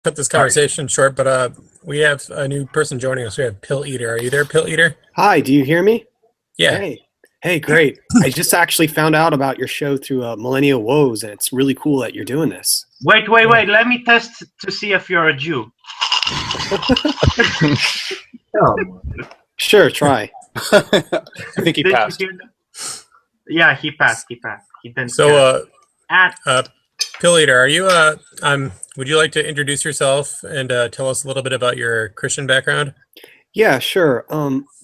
cut this conversation short, but we have a new person joining us. We have Pilleater. Are you there, Pilleater? Hi, do you hear me? Yeah. Hey, great. I just actually found out about your show through Millennial Woes, and it's really cool that you're doing this. Wait. Let me test to see if you're a Jew. Sure, try. I think he passed. Did you hear that? Yeah, he passed. He didn't. So, Pilleater, are you would you like to introduce yourself and tell us a little bit about your Christian background? Yeah, sure.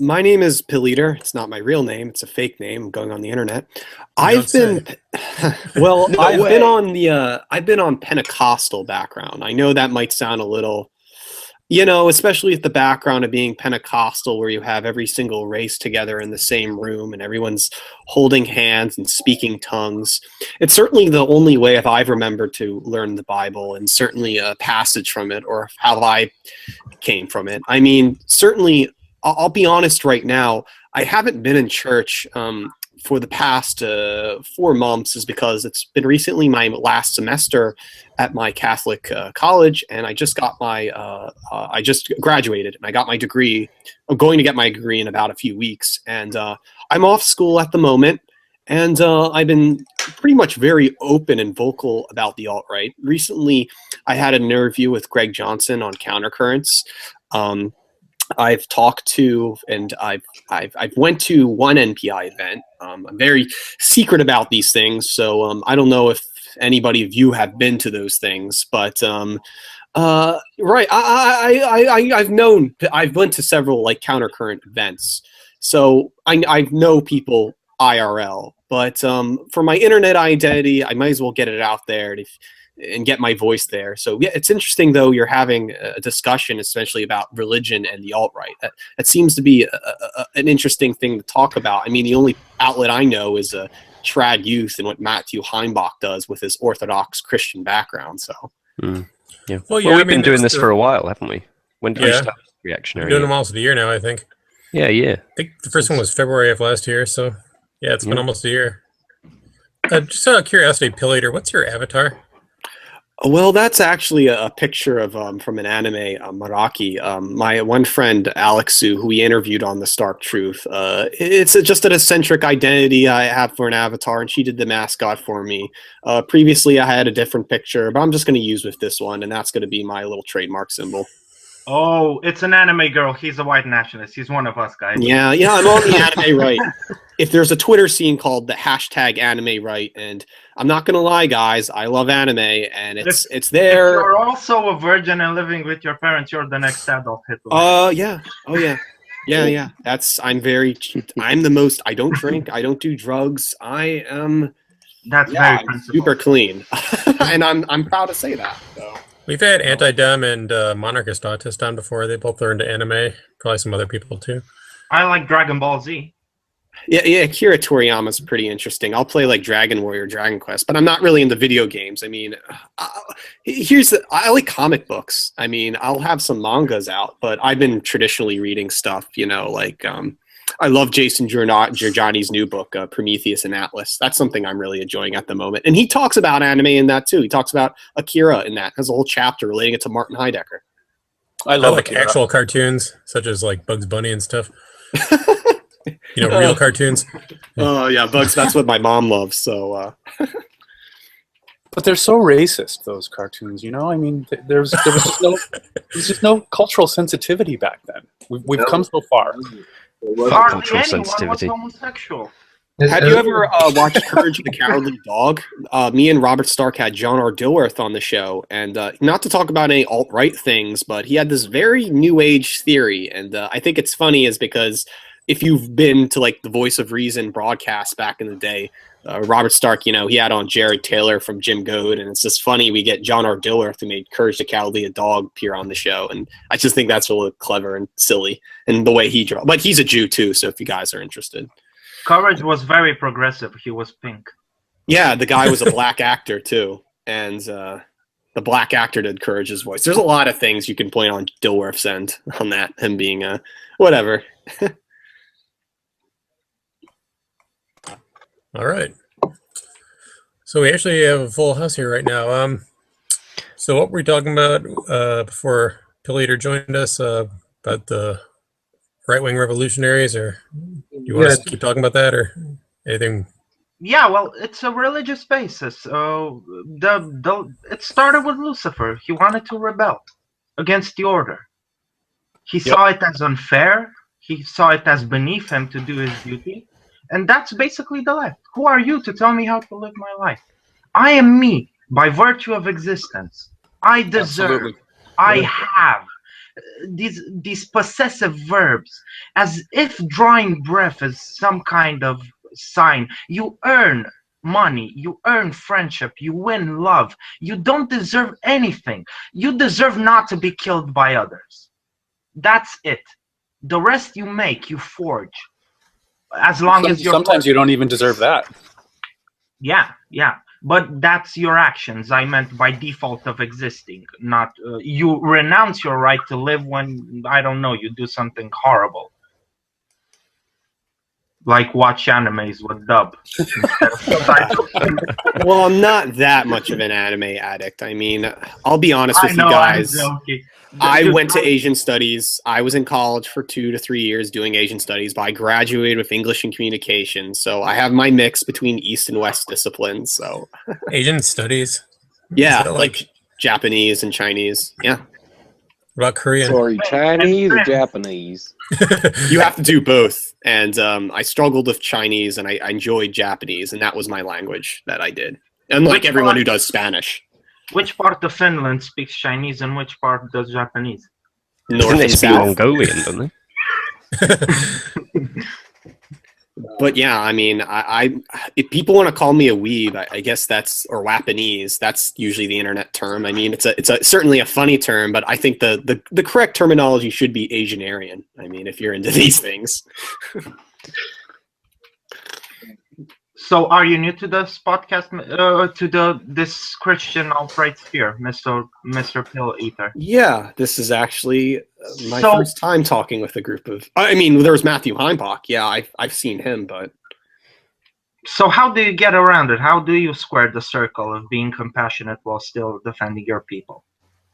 My name is Pilleater. It's not my real name. It's a fake name. I'm going on the internet. I've been on Pentecostal background. I know that might sound a little, especially with the background of being Pentecostal, where you have every single race together in the same room and everyone's holding hands and speaking tongues. It's certainly the only way if I've remembered to learn the Bible, and certainly a passage from it, or how I came from it. I mean, certainly, I'll be honest right now, I haven't been in church for the past 4 months, is because it's been recently my last semester at my Catholic college, and I just got I just graduated, and I got my degree. I'm going to get my degree in about a few weeks, and I'm off school at the moment, and I've been pretty much very open and vocal about the alt-right. Recently, I had an interview with Greg Johnson on Countercurrents. I've talked to, and I've went to one NPI event. I'm very secret about these things, so I don't know if anybody of you have been to those things, but right, I've went to several like Countercurrent events, so I know people IRL, but for my internet identity, I might as well get it out there and get my voice there. So yeah, it's interesting though you're having a discussion, especially about religion and the alt-right. That seems to be an interesting thing to talk about. I mean, the only outlet I know is Trad Youth and what Matthew Heimbach does with his Orthodox Christian background. So yeah, well, we've been doing this for a while, haven't we? When did we start Reactionary? We're doing them almost a year now, I think. Yeah. I think the first one was February of last year, so yeah, it's been almost a year. Just out of curiosity, Pilleater, what's your avatar? Well, that's actually a picture of from an anime, Meraki. My one friend, Alexu, who we interviewed on The Stark Truth. It's just an eccentric identity I have for an avatar, and she did the mascot for me. Previously, I had a different picture, but I'm just going to use with this one, and that's going to be my little trademark symbol. Oh, it's an anime girl. He's a white nationalist. He's one of us, guys. Yeah, I'm on the anime right. If there's a Twitter scene called the hashtag anime right, and I'm not gonna lie, guys, I love anime, and it's there. If you're also a virgin and living with your parents, you're the next Adolf Hitler. Yeah. Oh yeah. Yeah. I'm the most. I don't drink. I don't do drugs. I am. That's very principled. Super clean, and I'm proud to say that. So. We've had Anti-Dem and Monarchist Autist on before. They both are into anime. Probably some other people too. I like Dragon Ball Z. Yeah, Akira Toriyama's pretty interesting. I'll play like Dragon Warrior, Dragon Quest, but I'm not really into video games. I mean, I like comic books. I mean, I'll have some mangas out, but I've been traditionally reading stuff, like I love Jason Giorgiani's new book, Prometheus and Atlas. That's something I'm really enjoying at the moment. And he talks about anime in that too. He talks about Akira in that. Has a whole chapter relating it to Martin Heidegger. I like actual cartoons, such as like Bugs Bunny and stuff. Real cartoons. Oh yeah, Bugs. That's what my mom loves. So, but they're so racist. Those cartoons, I mean, there was just no cultural sensitivity back then. We've come so far. Hardly anyone was homosexual. Have you ever watched Courage the Cowardly Dog? Me and Robert Stark had John R. Dilworth on the show, and not to talk about any alt-right things, but he had this very new age theory, and I think it's funny is because if you've been to like the Voice of Reason broadcast back in the day, Robert Stark, he had on Jared Taylor from Jim Goad, and it's just funny we get John R. Dilworth, who made Courage the Cowardly Dog, appear on the show, and I just think that's really clever and silly, and the way he draws. But he's a Jew too, so if you guys are interested. Courage was very progressive. He was pink. Yeah, the guy was a black actor too, and the black actor did Courage's voice. There's a lot of things you can point on Dilworth's end on that, him being whatever. All right. So we actually have a full house here right now. So what were we talking about before Pilleater joined us about the right-wing revolutionaries, or you want us to keep talking about that, or anything? Yeah, well, it's a religious basis. It started with Lucifer. He wanted to rebel against the order. He saw it as unfair. He saw it as beneath him to do his duty. And that's basically the left. Who are you to tell me how to live my life? I am me by virtue of existence. I deserve. Absolutely. I have. These possessive verbs, as if drawing breath is some kind of sign. You earn money, you earn friendship, you win love. You don't deserve anything. You deserve not to be killed by others. That's it. The rest you make, you forge. As long as you're sometimes you don't even deserve that. Yeah. But that's your actions. I meant by default of existing. Not you renounce your right to live when, I don't know, you do something horrible. Like watch animes with dub. Well, I'm not that much of an anime addict. I mean, I'll be honest with you guys. I'm joking. I went to Asian studies. I was in college for 2 to 3 years doing Asian studies, but I graduated with English and communication. So I have my mix between East and West disciplines. So Asian studies? Yeah, like Japanese and Chinese. Yeah. What about Korean? Sorry, Chinese or Japanese? You have to do both. And I struggled with Chinese and I enjoyed Japanese, and that was my language that I did. Unlike everyone who does Spanish. Which part of Finland speaks Chinese and which part does Japanese? North they speak Mongolian, don't they? But yeah, I mean, if people want to call me a weeb, I guess that's, or Wapanese, that's usually the internet term. I mean, it's certainly a funny term, but I think the correct terminology should be Asianarian. I mean, if you're into these things. So, are you new to this podcast, to this Christian alt-right sphere, Mr. Pilleater? Yeah, this is actually my first time talking with a group of. I mean, there was Matthew Heimbach. Yeah, I've seen him, but. So, how do you get around it? How do you square the circle of being compassionate while still defending your people,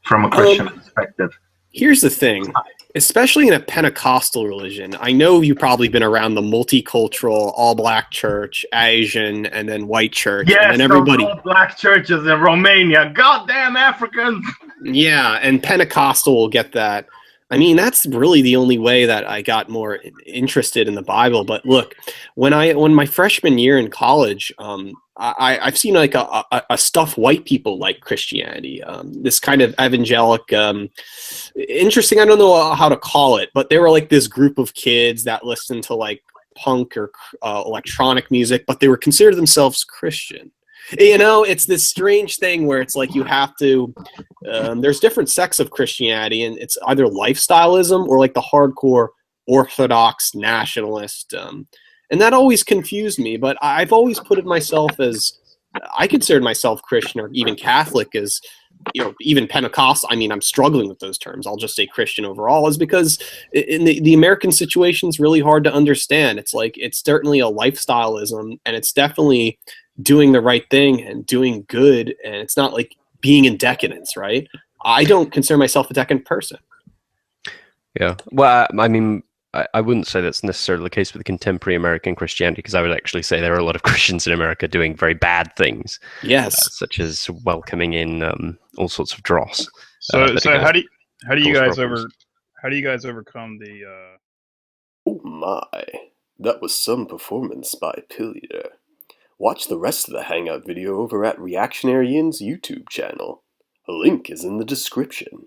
from a Christian perspective? Here's the thing. Especially in a Pentecostal religion, I know you've probably been around the multicultural, all-black church, Asian, and then white church. Yes, and then everybody. All black churches in Romania. Goddamn Africans! Yeah, and Pentecostal will get that. I mean, that's really the only way that I got more interested in the Bible. But look, when my freshman year in college, I've seen like a stuff white people like Christianity, this kind of evangelic, interesting. I don't know how to call it, but they were like this group of kids that listened to like punk or electronic music, but they were considered themselves Christian. You know, it's this strange thing where it's like you have to, there's different sects of Christianity, and it's either lifestyleism or like the hardcore Orthodox nationalist. And that always confused me, but I've always put it myself as, I considered myself Christian or even Catholic as, you know, even Pentecostal. I mean, I'm struggling with those terms. I'll just say Christian overall, is because in the American situation is really hard to understand. It's like, it's certainly a lifestyleism, and it's definitely doing the right thing and doing good, and it's not like being in decadence, right? I don't consider myself a decadent person. Yeah, well, I mean, I wouldn't say that's necessarily the case with the contemporary American Christianity, because I would actually say there are a lot of Christians in America doing very bad things. Yes, such as welcoming in all sorts of dross. So how do you guys overcome the? Oh my, that was some performance by Pilleater. Watch the rest of the Hangout video over at Reactionary Ian's YouTube channel. A link is in the description.